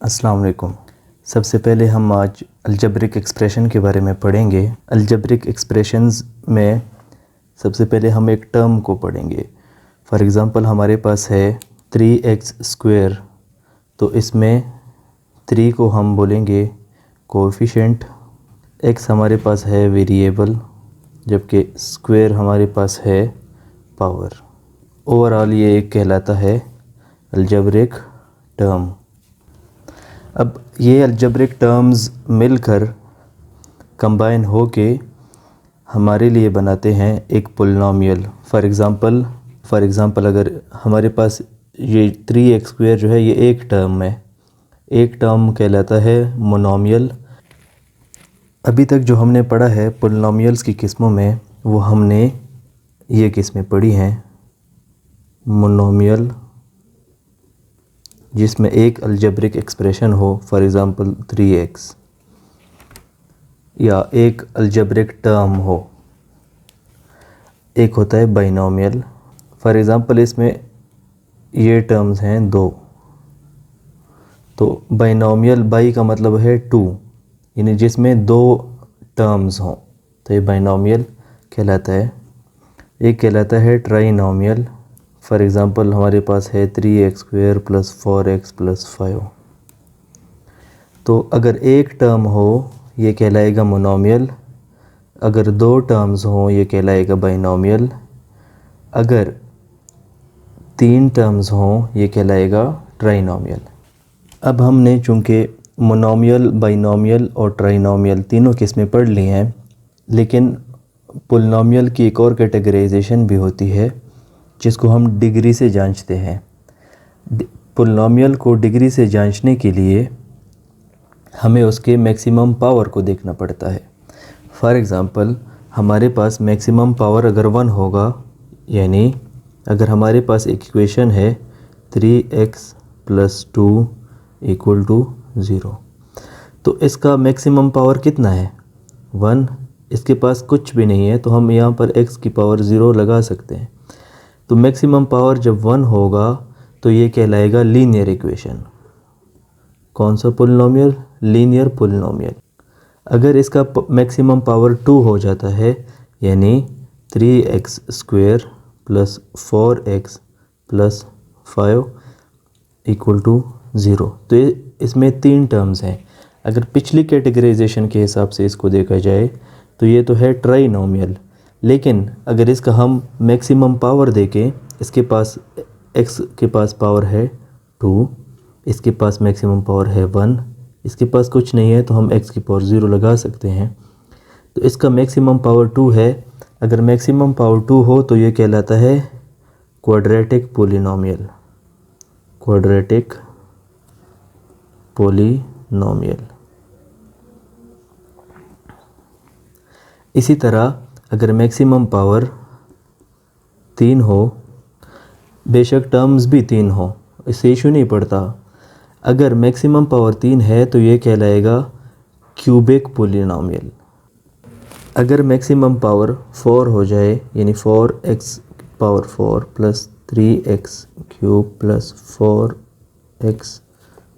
अस्सलाम वालेकुम। सबसे पहले हम आज अलजेब्रिक एक्सप्रेशन के बारे में पढ़ेंगे। अलजेब्रिक एक्सप्रेशंस में सबसे पहले हम एक टर्म को पढ़ेंगे। फॉर एग्ज़ाम्पल हमारे पास है 3x², तो इसमें 3 को हम बोलेंगे कोएफिशिएंट, x हमारे पास है वेरिएबल, जबकि स्क्वायर हमारे पास है पावर। ओवरऑल ये एक कहलाता है अलजेब्रिक टर्म। अब ये अलजेब्रिक टर्म्स मिलकर कंबाइन हो के हमारे लिए बनाते हैं एक पोलिनोमियल। फॉर एग्ज़ाम्पल अगर हमारे पास ये 3x² जो है ये एक टर्म है, एक टर्म कहलाता है मोनोमियल। अभी तक जो हमने पढ़ा है पोलिनोमियल्स की किस्मों में, वो हमने ये किस्में पढ़ी हैं। मोनोमियल जिसमें एक अलजेब्रिक एक्सप्रेशन हो, फॉर एग्ज़ाम्पल 3x, या एक अलजेब्रिक टर्म हो। एक होता है बाइनोमियल। फॉर एग्ज़ाम्पल इसमें ये टर्म्स हैं 2, तो बाइनोमियल, बाई का मतलब है 2, यानी जिसमें 2 टर्म्स हों, तो ये बाइनोमियल कहलाता है। एक कहलाता है ट्राइनोमियल। फॉर एग्ज़ाम्पल हमारे पास है 3x² + 4x + 5। तो अगर एक टर्म हो ये कहलाएगा मोनोमियल, अगर 2 टर्म्स हों ये कहलाएगा बाइनोमियल, अगर 3 टर्म्स हों ये कहलाएगा ट्राइनोमियल। अब हमने चूँकि मोनोमियल, बाइनोमियल और ट्राइनोमियल तीनों किस्में पढ़ ली हैं, लेकिन पोलिनोमियल की एक और कैटेगराइजेशन भी होती है जिसको हम डिग्री से जांचते हैं। पोलिनोमियल को डिग्री से जांचने के लिए हमें उसके मैक्सिमम पावर को देखना पड़ता है। फॉर एग्ज़ाम्पल हमारे पास मैक्सिमम पावर अगर 1 होगा, यानी अगर हमारे पास एक इक्वेशन है 3x + 2 = 0, तो इसका मैक्सिमम पावर कितना है? 1। इसके पास कुछ भी नहीं है, तो हम यहाँ पर x की पावर 0 लगा सकते हैं। तो मैक्सिमम पावर जब 1 होगा तो ये कहलाएगा लीनियर इक्वेशन। कौन सा पोलिनोमियल? Linear polynomial. अगर इसका मैक्सिमम पावर 2 हो जाता है, यानी 3x² + 4x + 5 = 0, तो इसमें 3 टर्म्स हैं। अगर पिछली कैटेगराइजेशन के हिसाब से इसको देखा जाए तो ये तो है ट्राइनोमियल, लेकिन अगर इसका हम मैक्सिमम पावर देखें, इसके पास x के पास पावर है 2, इसके पास मैक्सिमम पावर है 1, इसके पास कुछ नहीं है, तो हम x की पावर 0 लगा सकते हैं। तो इसका मैक्सिमम पावर 2 है। अगर मैक्सिमम पावर 2 हो तो ये कहलाता है क्वाड्रेटिक पोलिनोमियल। Quadratic polynomial. इसी तरह अगर मैक्सिमम पावर 3 हो, बेशक टर्म्स भी 3 हो, इससे इशू नहीं पड़ता, अगर मैक्सिमम पावर 3 है तो ये कहलाएगा क्यूबिक पोलिनोमियल। अगर मैक्सिमम पावर 4 हो जाए, यानी 4x पावर 4 + 3x³ + 4x²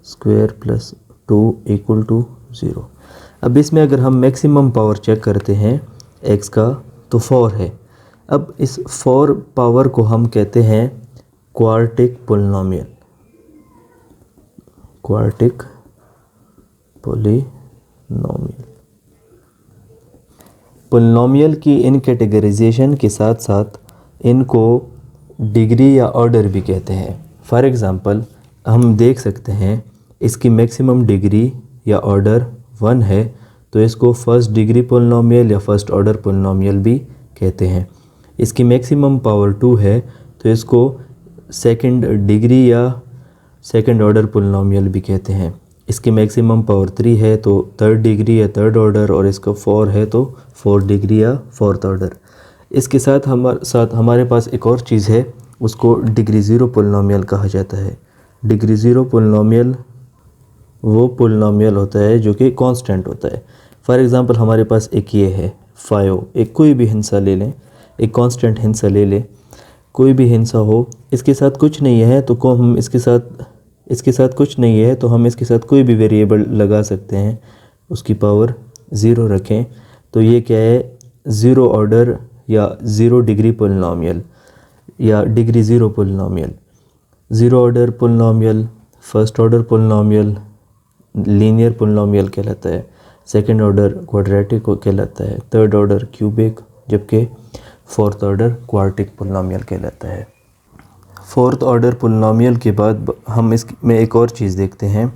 + 2 = 0। अब इसमें अगर हम मैक्सिमम पावर चेक करते हैं x का, तो 4 है। अब इस 4 पावर को हम कहते हैं quadratic polynomial. Quadratic polynomial. Polynomial की इन कैटेगराइजेशन के साथ साथ इनको डिग्री या ऑर्डर भी कहते हैं। फॉर एग्ज़ाम्पल हम देख सकते हैं इसकी मैक्सिमम डिग्री या ऑर्डर 1 है, तो इसको फर्स्ट डिग्री पोलिनोमियल या फर्स्ट ऑर्डर पोलिनोमियल भी कहते हैं। इसकी मैक्सिमम पावर 2 है, तो इसको सेकंड डिग्री या सेकंड ऑर्डर पोलिनोमियल भी कहते हैं। इसकी मैक्सिमम पावर 3 है, तो थर्ड डिग्री या थर्ड ऑर्डर, और इसका 4 है तो फोर्थ डिग्री या फोर्थ ऑर्डर। इसके साथ हमारे पास एक और चीज़ है, उसको डिग्री 0 पोलिनोमियल कहा जाता है। डिग्री 0 पोलिनोमियल वो पोलिनोमियल होता है जो कि कांस्टेंट होता है। फॉर एग्ज़ाम्पल हमारे पास एक ये है 5, एक कोई भी हिंसा ले लें, एक कांस्टेंट हिंसा ले लें, कोई भी हिंसा हो, इसके साथ कुछ नहीं है, तो को हम इसके साथ इसके साथ कुछ नहीं है तो हम इसके साथ कोई भी वेरिएबल लगा सकते हैं, उसकी पावर 0 रखें। तो ये क्या है, 0 ऑर्डर या 0 डिग्री पोलिनोमियल या degree 0 polynomial. 0 order polynomial, first order polynomial linear polynomial कहलाता है, सेकंड ऑर्डर क्वाड्रेटिक कहलाता है, थर्ड ऑर्डर क्यूबिक, जबकि फोर्थ ऑर्डर क्वार्टिक पोलिनोमियल कहलाता है। फोर्थ ऑर्डर पोलिनोमियल के बाद हम इसमें एक और चीज़ देखते हैं,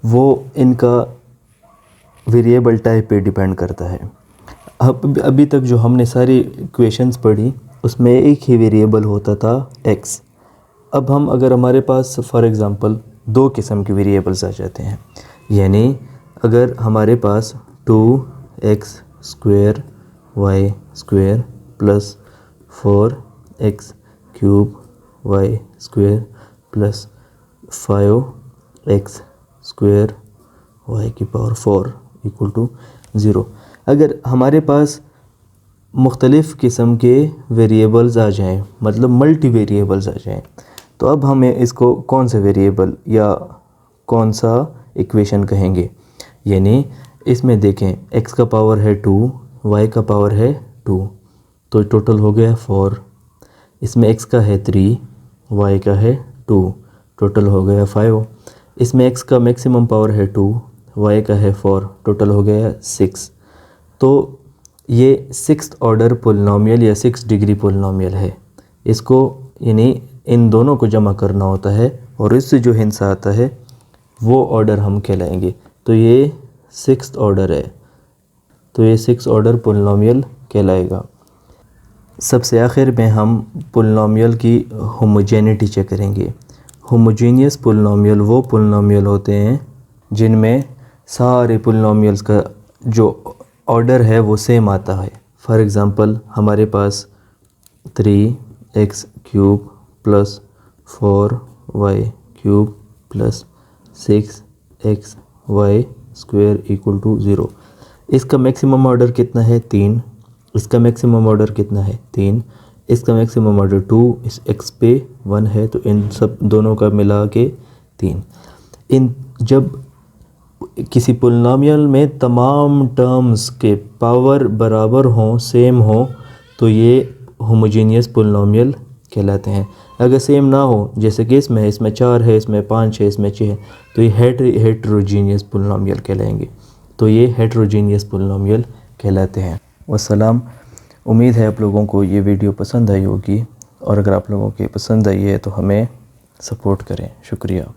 वो इनका वेरिएबल टाइप पे डिपेंड करता है। अब अभी तक जो हमने सारी इक्वेशंस पढ़ी उसमें एक ही वेरिएबल होता था x। अब हम अगर हमारे पास फॉर एग्ज़ाम्पल 2 किस्म के वेरिएबल्स आ जाते हैं, यानी अगर हमारे पास 2x square y square plus 4x cube y square plus 5x square y की पावर 4 इक्वल टू 0। अगर हमारे पास मुख्तलिफ़ किस्म के वेरिएबल्स आ जाएं, मतलब मल्टी वेरिएबल्स आ जाएं, तो अब हमें इसको कौन सा वेरिएबल या कौन सा इक्वेशन कहेंगे। यानी इसमें देखें x का पावर है 2, y का पावर है 2, तो टोटल हो गया 4। इसमें x का है 3, y का है 2, टोटल हो गया 5। इसमें x का मैक्सिमम पावर है 2, y का है 4, टोटल हो गया 6। तो ये 6th ऑर्डर पोलिनोमियल या 6 डिग्री पोलिनोमियल है। इसको यानी इन दोनों को जमा करना होता है और इससे जो हिस्सा आता है वो ऑर्डर हम कहलाएंगे। तो ये 6th ऑर्डर है, तो ये 6 ऑर्डर पोलिनोमियल कहलाएगा। सबसे आखिर में हम पोलिनोमियल की होमोजेनिटी चेक करेंगे। होमोजेनियस पोलिनोमियल वो पोलिनोमियल होते हैं जिनमें सारे पोलिनोमियल्स का जो ऑर्डर है वो सेम आता है। फॉर एग्ज़ाम्पल हमारे पास 3x cube plus 4y cube plus 6x y square equal to 0। इसका मैक्सिमम ऑर्डर कितना है 3, इसका मैक्सिमम ऑर्डर कितना है 3, इसका मैक्सिमम ऑर्डर 2, इस x पे 1 है, तो इन सब दोनों का मिला के 3। इन जब किसी पोलिनोमियल में तमाम टर्म्स के पावर बराबर हों, सेम हो, तो ये होमोजेनियस पोलिनोमियल कहलाते हैं। अगर सेम ना हो, जैसे कि इसमें 4 है, इसमें 5 है, इसमें 6 है, तो ये हेट्रोजीनियस पोलिनोमियल कहलाएंगे। तो ये हेट्रोजीनियस पोलिनोमियल कहलाते हैं। वस्सलाम। उम्मीद है आप लोगों को ये वीडियो पसंद आई होगी, और अगर आप लोगों के पसंद आई है तो हमें सपोर्ट करें। शुक्रिया।